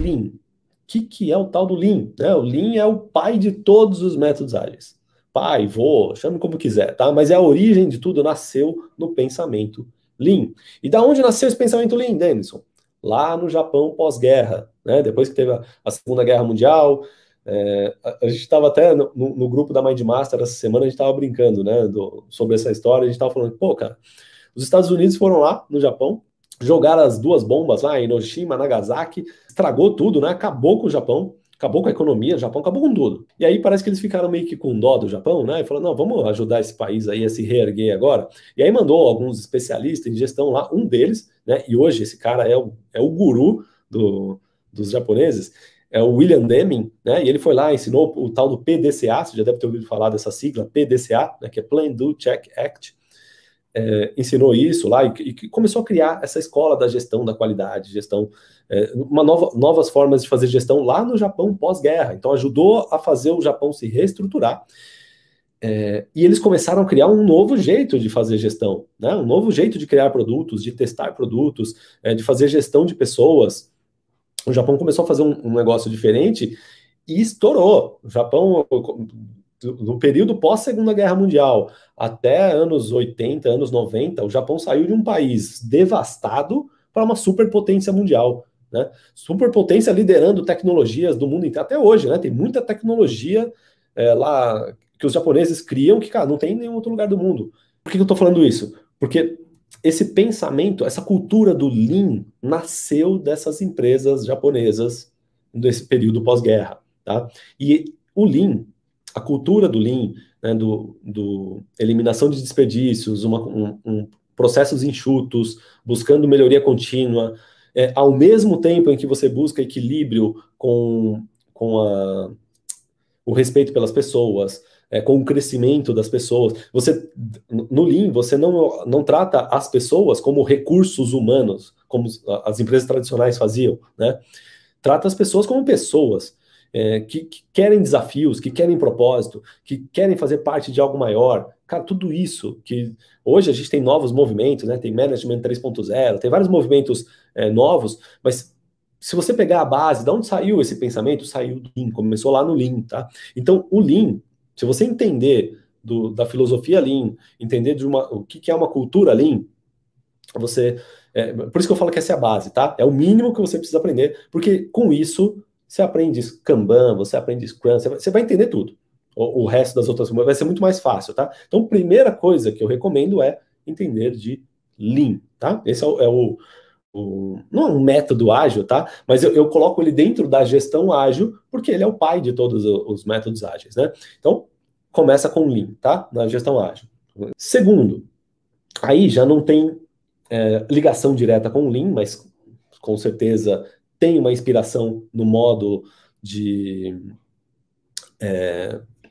Lean. O que é o tal do Lean? Né? O Lean é o pai de todos os métodos ágeis. Pai, vô, chame como quiser, tá? Mas é a origem de tudo, nasceu no pensamento Lean. E da onde nasceu esse pensamento Lean, Denison? Lá no Japão pós-guerra, né? Depois que teve a Segunda Guerra Mundial, a gente estava até no grupo da Mindmaster essa semana, a gente estava brincando, né, sobre essa história, a gente estava falando, pô, cara, os Estados Unidos foram lá no Japão, jogaram as duas bombas lá em Hiroshima, Nagasaki, estragou tudo, né? Acabou com o Japão, acabou com a economia, o Japão acabou com tudo. E aí parece que eles ficaram meio que com dó do Japão, né? E falaram, não, vamos ajudar esse país aí a se reerguer agora. E aí mandou alguns especialistas em gestão lá, um deles, né? E hoje esse cara é o guru dos japoneses, é o William Deming, né? E ele foi lá, ensinou o tal do PDCA, você já deve ter ouvido falar dessa sigla, PDCA, né? Que é Plan, Do, Check, Act. Ensinou isso lá e começou a criar essa escola da gestão da qualidade, gestão, novas formas de fazer gestão lá no Japão pós-guerra. Então ajudou a fazer o Japão se reestruturar. E eles começaram a criar um novo jeito de fazer gestão, né? Um novo jeito de criar produtos, de testar produtos, de fazer gestão de pessoas. O Japão começou a fazer um negócio diferente e estourou. O Japão, no período pós-Segunda Guerra Mundial, até anos 80, anos 90, o Japão saiu de um país devastado para uma superpotência mundial, né? Superpotência liderando tecnologias do mundo inteiro, até hoje, né? Tem muita tecnologia lá que os japoneses criam que, cara, não tem em nenhum outro lugar do mundo. Por que eu estou falando isso? Porque esse pensamento, essa cultura do Lean nasceu dessas empresas japonesas desse período pós-guerra, tá? E o Lean, a cultura do Lean, né, do eliminação de desperdícios, processos enxutos, buscando melhoria contínua, ao mesmo tempo em que você busca equilíbrio com o respeito pelas pessoas, com o crescimento das pessoas. No Lean, você não trata as pessoas como recursos humanos, como as empresas tradicionais faziam, né? Trata as pessoas como pessoas, que querem desafios, que querem propósito, que querem fazer parte de algo maior. Cara, tudo isso que hoje a gente tem novos movimentos, né? Tem Management 3.0, tem vários movimentos novos, mas se você pegar a base, de onde saiu esse pensamento? Saiu do Lean, começou lá no Lean, tá? Então, o Lean, se você entender da filosofia Lean, entender o que é uma cultura Lean, por isso que eu falo que essa é a base, tá? É o mínimo que você precisa aprender, porque com isso você aprende Kanban, você aprende Scrum, você vai entender tudo. O resto das outras vai ser muito mais fácil, tá? Então, primeira coisa que eu recomendo é entender de Lean, tá? Esse não é um método ágil, tá? Mas eu coloco ele dentro da gestão ágil, porque ele é o pai de todos os métodos ágeis, né? Então, começa com Lean, tá? Na gestão ágil. Segundo, aí já não tem ligação direta com o Lean, mas com certeza tem uma inspiração no modo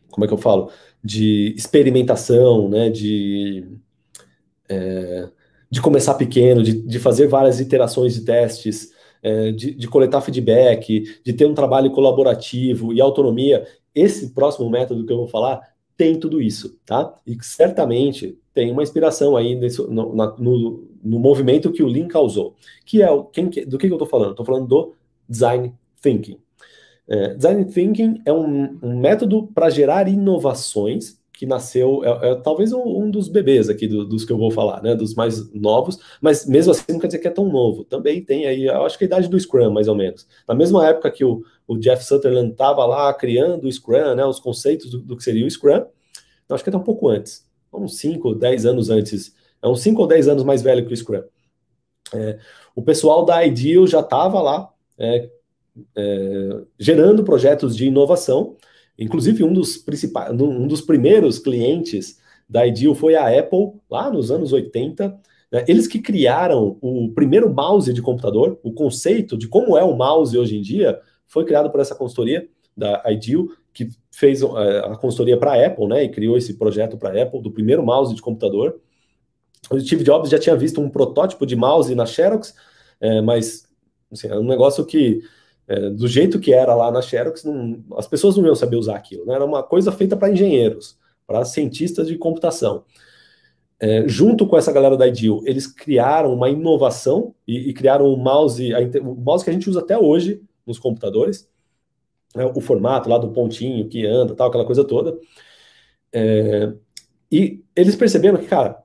como é que eu falo? De experimentação, né? De começar pequeno, de fazer várias iterações de testes, de coletar feedback, de ter um trabalho colaborativo e autonomia. Esse próximo método que eu vou falar tem tudo isso, tá? E certamente tem uma inspiração aí no movimento que o Lean causou, que é do que eu estou falando? Estou falando do Design Thinking. Design Thinking é um método para gerar inovações que nasceu, talvez um dos bebês aqui dos que eu vou falar, né, dos mais novos, mas mesmo assim não quer dizer que é tão novo. Também tem aí, eu acho que a idade do Scrum, mais ou menos. Na mesma época que o Jeff Sutherland estava lá criando o Scrum, né, os conceitos do que seria o Scrum, eu acho que até um pouco antes, uns 5 ou 10 anos antes, uns 5 ou 10 anos mais velho que o Scrum. O pessoal da Ideal já estava lá, gerando projetos de inovação. Inclusive, um dos primeiros clientes da Ideal foi a Apple, lá nos anos 80. Né? Eles que criaram o primeiro mouse de computador, o conceito de como é o mouse hoje em dia, foi criado por essa consultoria da Ideal, que fez a consultoria para a Apple, né? E criou esse projeto para a Apple, do primeiro mouse de computador. O Steve Jobs já tinha visto um protótipo de mouse na Xerox, mas assim, é um negócio que do jeito que era lá na Xerox, as pessoas não iam saber usar aquilo, né? Era uma coisa feita para engenheiros, para cientistas de computação. Junto com essa galera da Ideal, eles criaram uma inovação e criaram o mouse que a gente usa até hoje, nos computadores, né, o formato lá do pontinho que anda, tal, aquela coisa toda. E eles perceberam que, cara,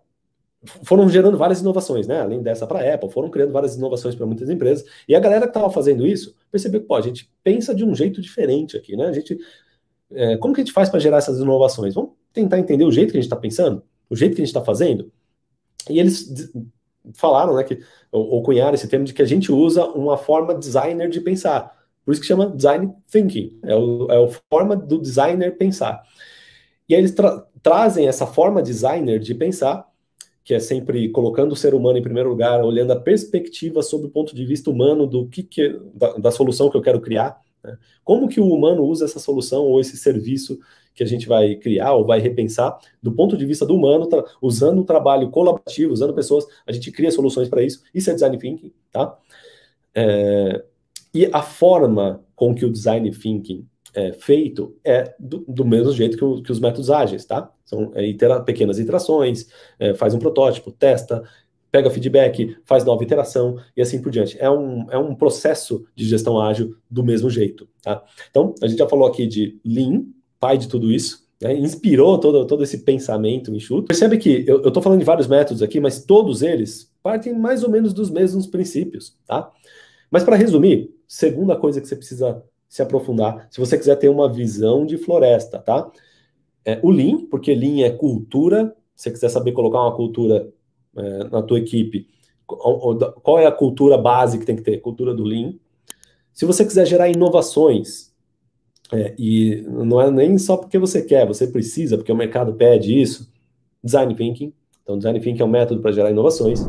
foram gerando várias inovações, né? Além dessa para a Apple, foram criando várias inovações para muitas empresas. E a galera que estava fazendo isso percebeu que, pô, a gente pensa de um jeito diferente aqui, né? Como que a gente faz para gerar essas inovações? Vamos tentar entender o jeito que a gente está pensando, o jeito que a gente está fazendo. E eles falaram, né, ou cunharam esse termo de que a gente usa uma forma designer de pensar. Por isso que chama design thinking. É a forma do designer pensar. E aí eles trazem essa forma designer de pensar, que é sempre colocando o ser humano em primeiro lugar, olhando a perspectiva sob o ponto de vista humano da solução que eu quero criar, né? Como que o humano usa essa solução ou esse serviço que a gente vai criar ou vai repensar do ponto de vista do humano, usando o trabalho colaborativo, usando pessoas, a gente cria soluções para isso. Isso é design thinking, tá? E a forma com que o design thinking é feito é do mesmo jeito que os métodos ágeis, tá? São pequenas iterações, faz um protótipo, testa, pega feedback, faz nova iteração e assim por diante. É um processo de gestão ágil do mesmo jeito, tá? Então, a gente já falou aqui de Lean, pai de tudo isso, né? Inspirou todo esse pensamento enxuto. Percebe que eu estou falando de vários métodos aqui, mas todos eles partem mais ou menos dos mesmos princípios, tá? Mas para resumir, segunda coisa que você precisa se aprofundar, se você quiser ter uma visão de floresta, tá? O Lean, porque Lean é cultura. Se você quiser saber colocar uma cultura na tua equipe, qual é a cultura base que tem que ter? Cultura do Lean. Se você quiser gerar inovações, e não é nem só porque você quer, você precisa, porque o mercado pede isso, Design Thinking. Então, Design Thinking é um método para gerar inovações.